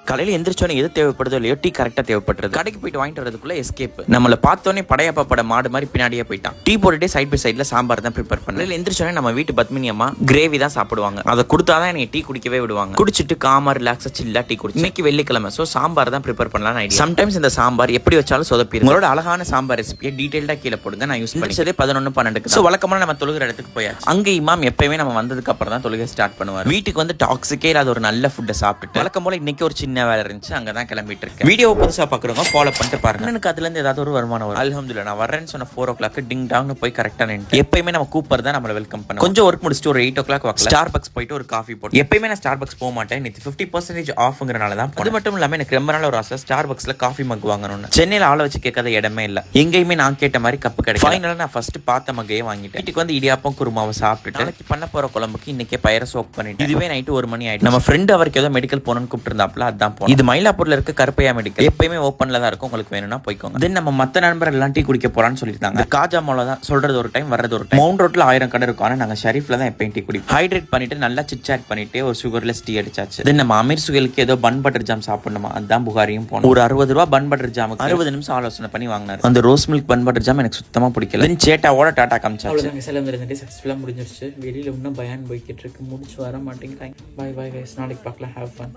காலையில் எந்திரிச்சோன்னே எது தேவைப்படுதோ இல்லையோ டீ கரெக்டாக தேவைப்படுறது. கடைக்கு போயிட்டு வாங்கிட்டு வரதுக்குள்ள எஸ்கேப். நம்மளை பார்த்தோன்னே படையப்பா பட மாடு மாதிரி பின்னாடியே போயிட்டான். டீ போட்டுட்டே சைட் பை சைடில் சாம்பார் தான் ப்ரிப்பேர் பண்ணல. எந்திரிச்சோன்னே நம்ம வீட்டு பத்மினி அம்மா கிரேவி தான் சாப்பிடுவாங்க. அதை கொடுத்தாதான் எனக்கு டீ குடிக்கவே விடுவாங்க. குடிச்சிட்டு காமா ரிலாக்ஸா சில்லா டீ குடிச்சு. இன்னைக்கு வெள்ளிக்கிழமை, ஸோ சாம்பார் தான் ப்ரிப்பேர் பண்ணலாம் ஐடியா. சம்டைம்ஸ் இந்த சாம்பார் எப்படி வச்சாலும் சொதப்பி. உங்களோட அழகான சாம்பார் ரெசிபியை டீடைல்டா கீழே போடுங்க. நான் யூஸ் பண்ணிச்சதே 11-12. ஸோ வழக்கமான நம்ம தொழுகிற இடத்துக்கு போயாச்சு. அங்கே இமாம் எப்பயுமே நம்ம வந்ததுக்கு அப்புறம் தான் தொழுகை ஸ்டார்ட் பண்ணுவார். வீட்டுக்கு வந்து டாக்ஸிக்கே இல்லாத ஒரு நல்ல ஃபுட்டை சாப்பிட்டுட்டு வழக்கம் போல இன்னைக்கு ஒரு சின்ன வேலை இருந்துச்சு, அங்கே தான் கிளம்பிட்டு இருக்கேன். வீடியோ புதுசாக பார்க்குறவங்க ஃபாலோ பண்ணிட்டு பாருங்க. எனக்கு அதுலேருந்து ஏதாவது ஒரு வருமானம் வரும். அல்ஹம்துலில்லாஹ். நான் வரேன்னு சொன்ன 4 o'clock டிங் டாங்னு போய் கரெக்டாக நின்று எப்பயுமே நம்ம கூப்பர் தான் நம்மளை வெல்கம் பண்ணுவோம். கொஞ்சம் ஒர்க் முடிச்சுட்டு ஒரு 8 o'clock வாக்கில் ஸ்டார்பக்ஸ் போயிட்டு ஒரு காஃபி போட்டு. எப்பயுமே நான் ஸ்டார்பக்ஸ் போக மாட்டேன். இன்னைக்கு 50% ஆஃப்ங்கிறனால தான். அது மட்டும் இல்லாமல் எனக்கு ரொம்ப நாள் ஒரு ஆசை ஸ்டார்பக்ஸ்ல காஃபி மக் வாங்கணும்னு. சென்னையில் ஆளை வச்சு கேட்காத இடமே இல்லை. எங்கேயுமே நான் கேட்ட மாதிரி கப்பு கிடைக்கும். ஃபைனலாக நான் ஃபர்ஸ்ட் பார்த்த மகையே வாங்கிட்டேன். வீட்டுக்கு வந்து இடியாப்பம் குருமாவை சாப்பிட்டுட்டு நாளைக்கு பண்ண போற குழம்புக்கு இன்னைக்கே பயிரை சோக் பண்ணிட்டு இதுவே நைட்டு 1 மணி ஆயிடுச்சு. நம்ம ஃப்ரெண்ட் அவருக்கு ஏதோ மெடிக்கல் போகணும்னு கூப்பிட்டு இருந்தாப்ல, அதான் போனோம். இது மயிலாப்பூர்ல இருக்க கருப்பையா மெடிக்கல். எப்பயுமே ஓப்பன்ல தான் இருக்கும். உங்களுக்கு வேணும்னா போய்க்கோங்க. தென் நம்ம மற்ற நண்பர் எல்லாம் டீ குடிக்க போறான்னு சொல்லிட்டாங்க. காஜா மோல தான் சொல்றது ஒரு டைம், வர்றது ஒரு டைம். மவுண்ட் ரோட்ல 1000 கடை இருக்கும். ஆனா நாங்க ஷரீஃப்ல தான் எப்பயும் டீ குடிப்போம். ஹைட்ரேட் பண்ணிட்டு நல்லா சிட் பண்ணிட்டு ஒரு சுகர்லெஸ் டீ அடிச்சாச்சு. தென் நம்ம அமீர் சுகலுக்கு ஏதோ பன் பட்டர் ஜாம் சாப்பிடணுமா, அதான் புகாரியும் போனோம். ஒரு 60 ரூபா பன் பட்டர் ஜாமுக்கு 60 நிமிஷம் ஆலோசனை பண்ணி வாங்கினாரு. அந்த rose milk bun butter jam எனக்கு சுத்தமா பிடிக்கல. தென் சேட்டாவோட டாடா காமிச்சாச்சு. சக்சஸ்ஃபுல்லா முடிஞ்சிருச்சு. வெளியில இன்னும் பயான் போய்கிட்டு இருக்கு. முடிச்சு வர மாட்டேங்கிறாங்க. பாய் பாய் கைஸ், நாளைக்கு பார்க்கலாம். Have fun.